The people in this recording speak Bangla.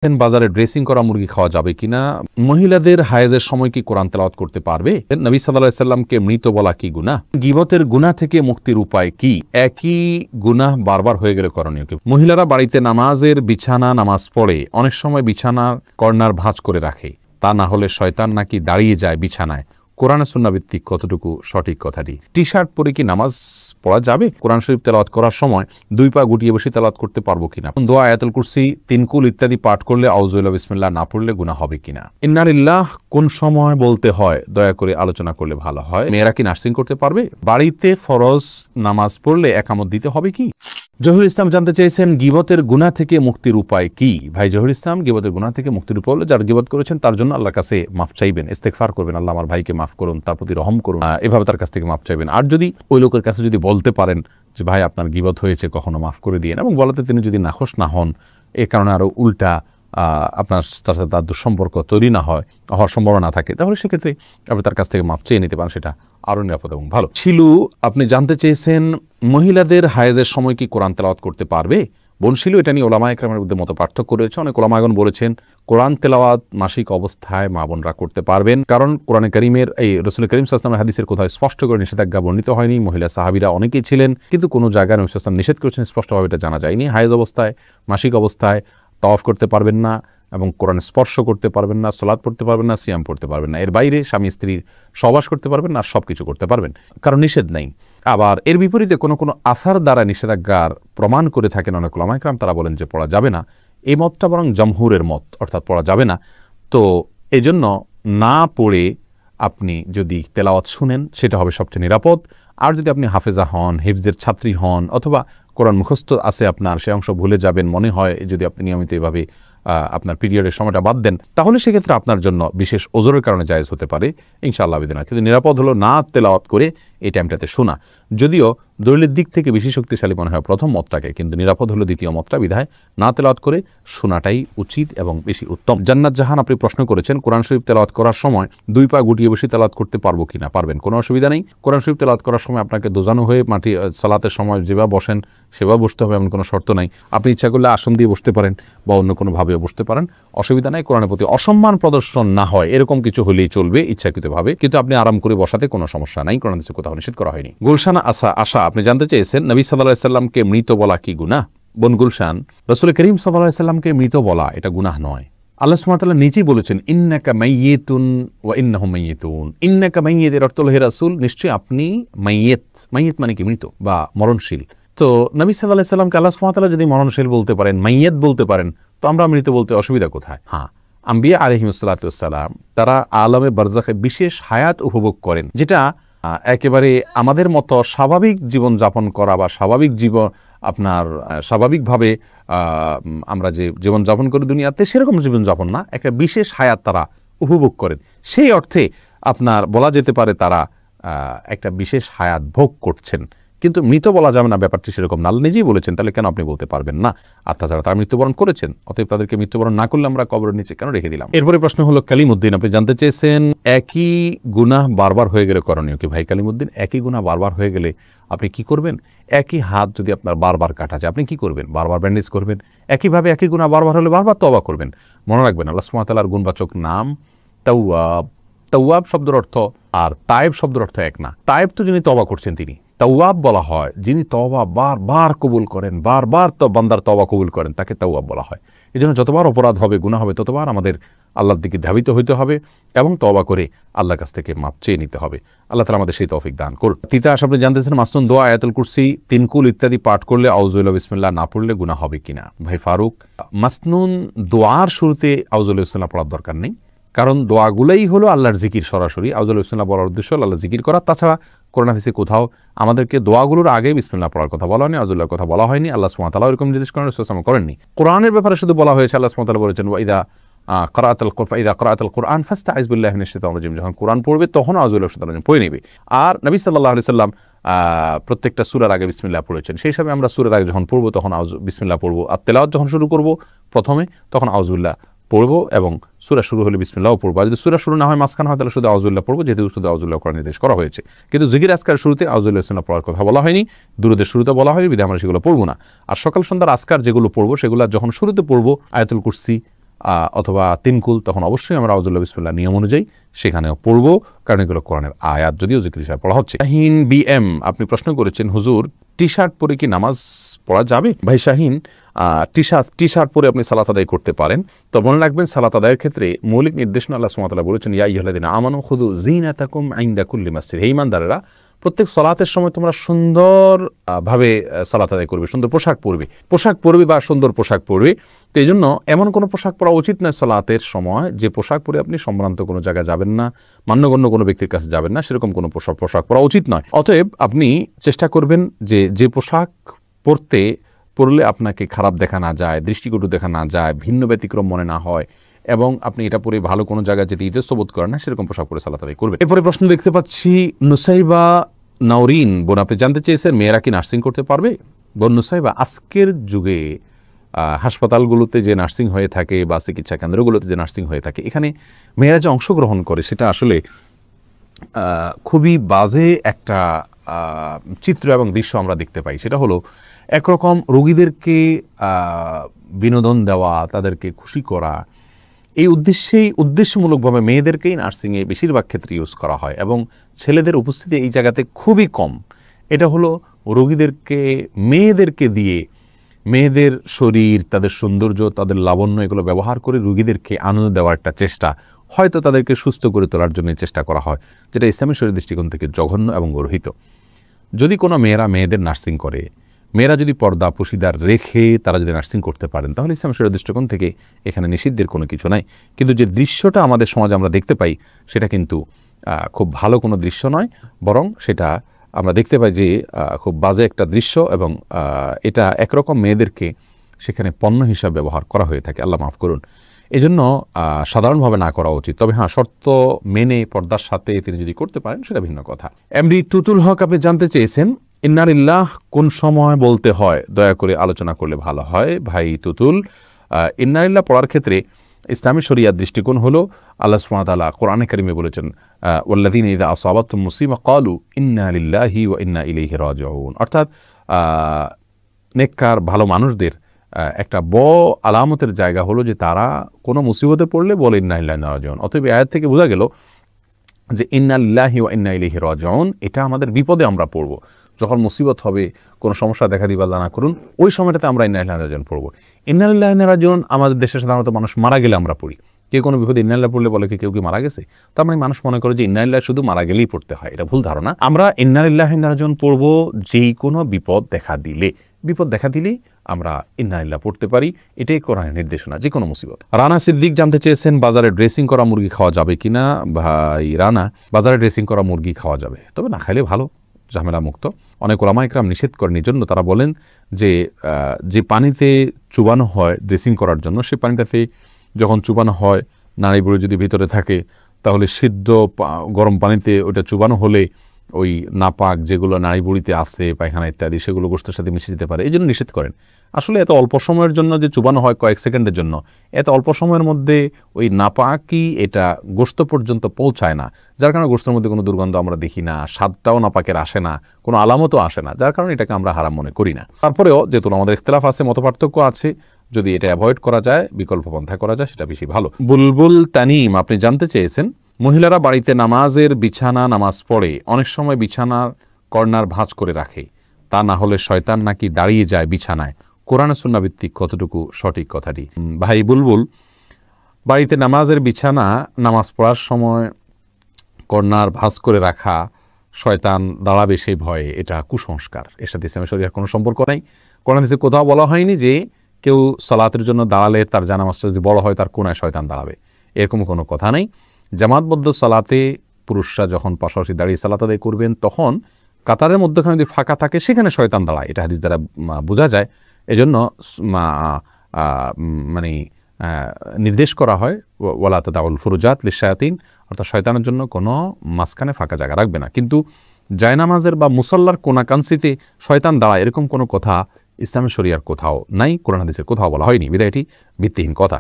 বাজারে ড্রেসিং করা মুরগি খাওয়া যাবে কিনা, মহিলাদের হায়েজের সময় কি কোরআন তেলাওয়াত করতে পারবে, নবী সাল্লাল্লাহু আলাইহি সাল্লামকে মৃত বলা কি গুনাহ, গীবতের গুনাহ থেকে মুক্তির উপায় কি, একই গুনাহ বারবার হয়ে গেলে করণীয় কি। মহিলারা বাড়িতে নামাজের বিছানা নামাজ পড়ে অনেক সময় বিছানার কর্নার ভাঁজ করে রাখে, তা না হলে শয়তান নাকি দাঁড়িয়ে যায় বিছানায়, কোরআন সুন্নাহ ভিত্তিক কতটুকু সঠিক কথাটি। টি শার্ট পরে কি নামাজ পড়া যাবে, কোরআন শরীফ তেলাওয়াত করার সময় দুই পা গুটিয়ে বসে তেলাওয়াত করতে পারবো কিনা, দোয়া আয়াতুল কুরসি তিনকুল ইত্যাদি পাঠ করলে আউযুবিল্লাহি বিসমিল্লাহ না পড়লে গুনাহ হবে কিনা, ইন্না লিল্লাহ কোন সময় বলতে হয় দয়া করে আলোচনা করলে ভালো হয়, মেয়েরা কি নার্সিং করতে পারবে, বাড়িতে ফরজ নামাজ পড়লে একামত দিতে হবে কি। জহিরুল ইসলাম জানতে চেয়েছেন গীবতের গুনাহ থেকে মুক্তির উপায় কি। ভাই জহিরুল ইসলাম, গীবতের গুনাহ থেকে মুক্তির উপায় হলো যারা গীবত করেছেন তার জন্য আল্লাহর কাছে মাফ চাইবেন, ইস্তেগফার করবেন, আল্লাহ আমার ভাইকে মাফ করুন, তার প্রতি রহম করুন, এভাবে তার কাছ থেকে মাফ চাইবেন। আর যদি ওই লোকের কাছে যদি বলতে পারেন যে ভাই আপনার গীবত হয়েছে কখনো মাফ করে দিয়েন, এবং বলাতে তিনি যদি নাখোশ না হন, এ কারণে আরো উল্টা আপনার তার সাথে তার দুঃসম্পর্ক তৈরি না হওয়ার সম্ভাবনা থাকে, তাহলে সেক্ষেত্রে আপনি তার কাছ থেকে মাপ চেয়ে নিতে পারেন, সেটা আরও নিরাপদ এবং ভালো। শিলু আপনি জানতে চেয়েছেন মহিলাদের হায়েজের সময় কি কোরআন তেলাওয়াত করতে পারবে। বনশিলু, এটা নিয়ে ওলামা একরামের মধ্যে মতো পার্থক্য রয়েছে। অনেক ওলামাগণ বলেছেন কোরআন তেলাওয়াত মাসিক অবস্থায় মা বোনরা করতে পারবেন, কারণ কোরআনে কারীমের এই রাসূল করিম সাল্লাল্লাহু আলাইহি ওয়াসাল্লামের হাদিসের কোথাও স্পষ্ট করে নিষেধাজ্ঞা বর্ণিত হয়নি। মহিলা সাহাবীরা অনেকেই ছিলেন, কিন্তু কোনো জায়গায় নবী সাল্লাল্লাহু আলাইহি ওয়াসাল্লাম নিষেধ করেছেন স্পষ্টভাবে, এটা জানা যায়নি। হায়েজ অবস্থায় মাসিক অবস্থায় তাওয়াফ করতে পারবেন না, এবং কোরআন স্পর্শ করতে পারবেন না, সালাত পড়তে পারবেন না, সিয়াম পড়তে পারবেন না, এর বাইরে স্বামী স্ত্রীর সহবাস করতে পারবেন না, আর সব কিছু করতে পারবেন, কারণ নিষেধ নেই। আবার এর বিপরীতে কোনো কোনো আসার দ্বারা নিষেধাজ্ঞার প্রমাণ করে থাকেন অনেক ওলামা একরাম, তারা বলেন যে পড়া যাবে না। এই মতটা বরং জমহুরের মত, অর্থাৎ পড়া যাবে না। তো এই জন্য না পড়ে আপনি যদি তেলাওয়াত শুনেন সেটা হবে সবচেয়ে নিরাপদ। আর যদি আপনি হাফেজা হন, হিফজের ছাত্রী হন, অথবা কোরআন মুখস্থ আছে আপনার, সে অংশ ভুলে যাবেন মনে হয়, যদি আপনি নিয়মিত এভাবে আপনার পিরিয়ডের সময়টা বাদ দেন, তাহলে সেক্ষেত্রে আপনার জন্য বিশেষ ওজরের কারণে জায়েজ হতে পারে, ইনশাআল্লাহ বিদিনা। কিন্তু নিরাপদ হলো না তেলাওয়াত করে এই টাইমটাতে শোনা, যদিও দলিলের দিক থেকে বেশি শক্তিশালী মনে হয় প্রথম মতটাকে, কিন্তু নিরাপদ হলো দ্বিতীয় মতটা, বিধায় না তেলাওয়াত করে শোনাটাই উচিত এবং বেশি উত্তম। জান্নাত জাহান আপনি প্রশ্ন করেছেন কোরআন শরীফ তেলাওয়াত করার সময় দুই পা গুটিয়ে বসে তেলাওয়াত করতে পারবো কিনা। পারবেন, কোনো অসুবিধা নেই। কোরআন শরীফ তেলাওয়াত করার সময় আপনাকে দোজানো হয়ে মাটি সালাতের সময় যেভাবে বসেন সেভাবে বসতে হবে এমন কোনো শর্ত নাই। আপনি ইচ্ছা করলে আসন দিয়ে বসতে পারেন বা অন্য কোনোভাবে বসতে পারেন, অসুবিধা নাই। কোরআনের প্রতি অসম্মান প্রদর্শন না হয় এরকম কিছু হলেই চলবে ইচ্ছাকৃতভাবে, কিন্তু আপনি আরাম করে বসাতে কোনো সমস্যা নাই, কোরআন থেকে কোথাও নিষেধ করা হয়নি। গুলশান আশা আপনি জানতে চেয়েছেন নবী সাল্লাল্লাহু আলাইহি সাল্লামকে মৃত বলা কি গুনাহ। বোন গুলশান, রাসূল করিম সাল্লাল্লাহু আলাইহি সাল্লামকে মৃত বলা এটা গুনাহ নয়। আল্লাহ সুবহানাহু ওয়া তাআলা নিজেই বলেছেন ইন্নাকা মাইয়িতুন ওয়া ইন্নাহুম মাইয়িতুন। ইন্নাকা মাইয়িত এর অর্থ হলো হে রাসূল নিশ্চয়ই আপনি মাইয়িত। মাইয়িত মানে কি? মৃত বা মরণশীল। তো নবী সাল্লাল্লাহু আলাইহি সাল্লামকে আল্লাহ সুবহানাহু ওয়া তাআলা যদি মরণশীল বলতে পারেন, মাইয়িত বলতে পারেন, তো আমরা মৃত বলতে অসুবিধা কোথায়? হ্যাঁ, আম্বিয়া আলাইহিমুস সালাতু ওয়াস সালাম তারা আলমে বারজাখে বিশেষ হায়াত উপভোগ করেন, যেটা একেবারে আমাদের মতো স্বাভাবিক জীবন যাপন করা বা স্বাভাবিক জীবন আপনার স্বাভাবিকভাবে আমরা যে জীবন যাপন করি দুনিয়াতে সেরকম জীবন যাপন না, একটা বিশেষ হায়াত তারা উপভোগ করেন। সেই অর্থে আপনার বলা যেতে পারে তারা একটা বিশেষ হায়াত ভোগ করছেন, কিন্তু মৃত বলা যাবে না, ব্যাপারটি সেরকম না। আল্লাহ নিজেই বলেছেন, তাহলে কেন আপনি বলতে পারবেন না? আর তাছাড়া তারা মৃত্যুবরণ করেছেন, অতএব তাদেরকে মৃত্যুবরণ না করলে আমরা কবরের নিচে কেন রেখে দিলাম? এরপরে প্রশ্ন হলো কালিমউদ্দিন, আপনি জানতে চেয়েছেন একই গুনাহ বারবার হয়ে গেলে করণীয় কি। ভাই কালিমউদ্দিন, একই গুনাহ বারবার হয়ে গেলে আপনি কি করবেন? একই হাত যদি আপনার বারবার কাটা যায় আপনি কি করবেন? বারবার ব্যান্ডেজ করবেন। একইভাবে একই গুনাহ বারবার হলে বারবার তওবা করবেন। মনে রাখবেন আল্লাহ সুবহানাহু ওয়া তাআলার গুণবাচক নাম তাওয়াব। তাওয়াব শব্দের অর্থ আর তায়েব শব্দের অর্থ এক না। তায়েব তো যিনি তওবা করছেন তিনি, তাওয়াব বলা হয় যিনি তওবা বারবার কবুল করেন, বারবার তো বান্দার তওবা কবুল করেন, তাকে তাওয়াব বলা হয়। এই জন্য যতবার অপরাধ হবে, গুনাহ হবে, ততবার আমাদের আল্লাহর দিকে ধাবিত হইতে হবে এবং তওবা করে আল্লাহর কাছ থেকে মাপ চেয়ে নিতে হবে। আল্লাহ তাআলা আমাদের সেই তৌফিক দান করুন। তিতাস আপনি জানতেছেন মাসনুন দোয়া আয়াতুল কুরসি তিনকুল ইত্যাদি পাঠ করলে আউযুবিল্লাহি বিসমিল্লাহ না পড়লে গুনাহ হবে কিনা। ভাই ফারুক, মাসনুন দোয়ার শুরুতে আউযুবিল্লাহি বিসমিল্লাহ পড়ার দরকার নেই, কারণ দোয়াগুলাই হলো আল্লাহর জিকির। সরাসরি আউযুবিল্লাহি বিসমিল্লাহ বলার উদ্দেশ্য আল্লাহ জিকির করা। তাছাড়া কোরআন হাদিসে কোথাও আমাদেরকে দোয়াগুলোর আগে বিসমিল্লাহ পড়ার কথা বলা হয়নি, আউযুবিল্লাহর কথা বলা হয়নি। আল্লাহ সুবহানাহু ওয়া তাআলা এরকম নির্দেশ করেন, রাসূল সাল্লাল্লাহু আলাইহি ওয়াসাল্লাম করেননি। কোরআনের ব্যাপারে শুধু বলা হয়েছে, আল্লাহ সুবহানাহু ওয়া তাআলা বলেছেন ওয়া ইযা ক্রাআতাল কুরআন ফাস্তাইজ বিল্লাহি মিনাশ শাইতানির রাজিম। যখন কোরআন পড়বে তখন আউযুবিল্লাহি মিনাশ শাইতানির রাজিম পড়ে নেবে। আর নবী সাল্লাল্লাহু আলাইহি ওয়াসাল্লাম প্রত্যেকটা সূরার আগে বিসমিল্লাহ পড়েছেন। সেই হিসাবে আমরা সূরার আগে যখন পড়বো তখন বিসমিল্লাহ পড়বো, আর তেলাওয়াত যখন শুরু করব প্রথমে তখন আউযুবিল্লাহ পড়বো, এবং সূরা শুরু হলে বিসমিল্লাহও পড়বো। আর যদি সূরা শুরু না হয় মাঝখানে হয় তাহলে শুধু আউযুবিল্লাহ পড়বো, যেহেতু শুধু আউযুবিল্লাহ করার নির্দেশ করা হয়েছে। কিন্তু জিকির আজকার শুরুতে আউযুবিল্লাহি বিসমিল্লাহ পড়ার কথা বলা হয়নি, দুরূদের শুরুতে বলা হয়নি, বিধায় আমরা সেগুলো পড়বো না। আর সকাল সন্ধ্যার আজকার যেগুলো পড়বো সেগুলো যখন শুরুতে পড়বো আয়াতুল কুরসি অথবা তিনকুল, তখন অবশ্যই আমরা আউযুবিল্লাহি বিসমিল্লাহ নিয়ম অনুযায়ী সেখানেও পড়ব, কারণ এগুলো কোরআনের আয়াত, যদিও জিকির হিসাবে পড়া হচ্ছে। শাহিন BM আপনি প্রশ্ন করেছেন, হুজুর টি শার্ট পরে কি নামাজ পড়া যাবে? ভাই শাহিন, টি শার্ট পরে আপনি সালাত আদায় করতে পারেন। তো মনে রাখবেন, সালাত আদায়ের ক্ষেত্রে মৌলিক নির্দেশনা আল্লাহ সুবহানাহু ওয়া তাআলা বলেছেন, ইয়া আইয়ুহাল্লাযীনা আমানু খুযু যিনাতাকুম ইনদা কুল্লি মাসজিদ। হে ঈমানদারেরা, প্রত্যেক সালাতের সময় তোমরা সুন্দর ভাবে সালাত আদায় করবে, সুন্দর পোশাক পরবে বা সুন্দর পোশাক পরবে। তো এই জন্য এমন কোনো পোশাক পরা উচিত নয় সালাতের সময় যে পোশাক পরে আপনি সম্ভ্রান্ত কোনো জায়গায় যাবেন না, মান্যগণ্য কোনো ব্যক্তির কাছে যাবেন না, সেরকম কোনো পোশাক পরা উচিত নয়। অতএব আপনি চেষ্টা করবেন যে পোশাক পরলে আপনাকে খারাপ দেখা না যায়, দৃষ্টিকটু দেখা না যায়, ভিন্ন ব্যতিক্রম মনে না হয়, এবং আপনি এটা পরে ভালো কোনো জায়গায় যেতে ইতস্ত বোধ করেন না, সেরকম পোশাক পরে সালাত আদায় করবেন। এরপরে প্রশ্ন দেখতে পাচ্ছি, নুসাইবা নাওরিন বোন, আপনি জানতে চেয়েছেন মেয়েরা কি নার্সিং করতে পারবে? বোন নুসাইবা, আজকের যুগে হাসপাতালগুলোতে যে নার্সিং হয়ে থাকে বা চিকিৎসা কেন্দ্রগুলোতে যে নার্সিং হয়ে থাকে, এখানে মেয়েরা যে অংশগ্রহণ করে সেটা আসলে খুবই বাজে একটা চিত্র এবং দৃশ্য আমরা দেখতে পাই। সেটা হলো, একরকম রোগীদেরকে বিনোদন দেওয়া, তাদেরকে খুশি করা, এই উদ্দেশ্যমূলকভাবে মেয়েদেরকেই নার্সিংয়ে বেশিরভাগ ক্ষেত্রে ইউজ করা হয়, এবং ছেলেদের উপস্থিতি এই জায়গাতে খুবই কম। এটা হলো মেয়েদেরকে দিয়ে, মেয়েদের শরীর, তাদের সৌন্দর্য, তাদের লাবণ্য, এগুলো ব্যবহার করে রোগীদেরকে আনন্দ দেওয়ার একটা চেষ্টা, হয়তো তাদেরকে সুস্থ করে তোলার জন্য চেষ্টা করা হয়, যেটা ইসলামী শরীর দৃষ্টিকোণ থেকে জঘন্য এবং গর্হিত। যদি কোনো মেয়েদের নার্সিং করে, মেয়েরা যদি পর্দা পশিদার রেখে তারা যদি নার্সিং করতে পারেন, তাহলে ইসলাম শরীয়তের দৃষ্টিকোণ থেকে এখানে নিষিদ্ধের কোনো কিছু নাই। কিন্তু যে দৃশ্যটা আমাদের সমাজে আমরা দেখতে পাই, সেটা কিন্তু খুব ভালো কোনো দৃশ্য নয়, বরং সেটা আমরা দেখতে পাই যে খুব বাজে একটা দৃশ্য, এবং এটা একরকম মেয়েদেরকে সেখানে পণ্য হিসাবে ব্যবহার করা হয়ে থাকে। আল্লাহ মাফ করুন। এজন্য সাধারণভাবে না করা উচিত। তবে হ্যাঁ, শর্ত মেনে পর্দার সাথে তিনি যদি করতে পারেন সেটা ভিন্ন কথা। এমডি টুটুল হক আপনি জানতে চেয়েছেন, ইন্না লিল্লাহ কোন সময় বলতে হয়, দয়া করে আলোচনা করলে ভালো হয়। ভাই তুতুল, ইন্না লিল্লাহ পড়ার ক্ষেত্রে ইসলামী শরিয়ার দৃষ্টিকোণ হলো, আল্লাহ সুবহানাহু ওয়া তাআলা কোরআনে কারিমে বলেছেন, ওয়াল্লাযীনা ইযা আসাবাতহুম মুসিবা ক্বালু ইন্না লিল্লাহি ওয়া ইন্না ইলাইহি রাজিউন। অর্থাৎ নেককার ভালো মানুষদের একটা বড় আলামতের জায়গা হলো যে তারা কোনো মুসিবতে পড়লে বলে ইন্না লিল্লাহি ওয়া ইন্না ইলাইহি রাজিউন। অতএব আয়াত থেকে বোঝা গেল যে ইন্না লিল্লাহি ওয়া ইন্না ইলাইহি রাজিউন, এটা আমাদের বিপদে আমরা পড়ব, যখন মুসিবত হবে, কোনো সমস্যা দেখা দিবা আল্লাহ না করুন, ওই সময়টাতে আমরা ইন্না লিল্লাহি ওয়া ইন্না ইলাইহি রাজিউন পড়ব। ইন্না লিল্লাহি ওয়া ইন্না ইলাইহি রাজিউন আমাদের দেশে সাধারণত মানুষ মারা গেলে আমরা পড়ি। কেউ কোনো বিপদে ইন্না লিল্লাহি পড়লে বলে কেউ কি মারা গেছে, তার মানে মানুষ মনে করে যে ইন্না লিল্লাহি শুধু মারা গেলেই পড়তে হয়। এটা ভুল ধারণা। আমরা ইন্না লিল্লাহি ওয়া ইন্না ইলাইহি রাজিউন পড়ব যেই কোনো বিপদ দেখা দিলেই আমরা ইন্না লিল্লাহি পড়তে পারি। এটাই কোরআনের নির্দেশনা, যে কোনো মুসিবত। রানা সিদ্দিক জানতে চেয়েছেন, বাজারে ড্রেসিং করা মুরগি খাওয়া যাবে কিনা? ভাই রানা, বাজারে ড্রেসিং করা মুরগি খাওয়া যাবে, তবে না খাইলে ভালো, ঝামেলা মুক্ত। অনেক ওলামা ইকরাম নিষেধ করেন। এই জন্য তারা বলেন যে পানিতে চুবানো হয় ড্রেসিং করার জন্য, সে পানিটাতে যখন চুবানো হয়, নাড়ি বুড়ি যদি ভিতরে থাকে, তাহলে সিদ্ধ গরম পানিতে ওটা চুবানো হলে ওই নাপাক যেগুলো নাড়ি বুড়িতে আছে, পায়খানা ইত্যাদি, সেগুলো গোশতের সাথে মিশে যেতে পারে। এই জন্য নিষেধ করেন। আসলে এত অল্প সময়ের জন্য যে চুবানো হয়, কয়েক সেকেন্ডের জন্য, এত অল্প সময়ের মধ্যে ওই নাপাকি এটা গোশত পর্যন্ত পৌঁছায় না, যার কারণে গোশতের মধ্যে কোনো দুর্গন্ধ আমরা দেখি না, স্বাদটাও নাপাকের আসে না, কোনো আলামতও আসে না, যার কারণে এটাকে আমরা হারাম মনে করি না। তারপরেও যেহেতু আমাদের ইখতিলাফ আছে, মতপার্থক্য আছে, যদি এটা অ্যাভয়েড করা যায়, বিকল্প পন্থা করা যায়, সেটা বেশি ভালো। বুলবুল তানিম আপনি জানতে চেয়েছেন, মহিলারা বাড়িতে নামাজ পড়ে, অনেক সময় বিছানার কর্নার ভাঁজ করে রাখে, তা না হলে শয়তান নাকি দাঁড়িয়ে যায় বিছানায়, কোরআন সুন্নাহ ভিত্তিক কতটুকু সঠিক কথাটি? ভাই বুলবুল, বাড়িতে নামাজ পড়ার সময় কর্নার ভাঁজ করে রাখা, শয়তান দাঁড়াবে সেই ভয়ে, এটা কুসংস্কার। এর সাথে ইসলামের শরীয়তের কোনো সম্পর্ক নাই। কোরআন হাদিসে কোথাও বলা হয়নি যে কেউ সালাতের জন্য দাঁড়ালে তার জানামাজটা যদি বড় হয় তার কোনায় শয়তান দাঁড়াবে, এরকম কোনো কথা নেই। জামাতবদ্ধ সালাতে পুরুষরা যখন পাশাপাশি দাঁড়িয়ে সালাত আদায় করবেন, তখন কাতারের মধ্যখানে যদি ফাঁকা থাকে সেখানে শয়তান দাঁড়ায়, এটা হাদিস দ্বারা বোঝা যায়। এজন্য মানে নির্দেশ করা হয়, ওয়ালা তাদাউল ফুরুজাত লিশায়াতিন, অর্থাৎ শয়তানের জন্য কোনো মাঝখানে ফাঁকা জায়গা রাখবে না। কিন্তু জায়নামাজের বা মুসাল্লার কোনাকাঞ্চিতে শয়তান দাঁড়ায়, এরকম কোনো কথা ইসলামের শরিয়ার কোথাও নাই, কোরআন হাদিসের কোথাও বলা হয়নি, বিধায় এটি ভিত্তিহীন কথা।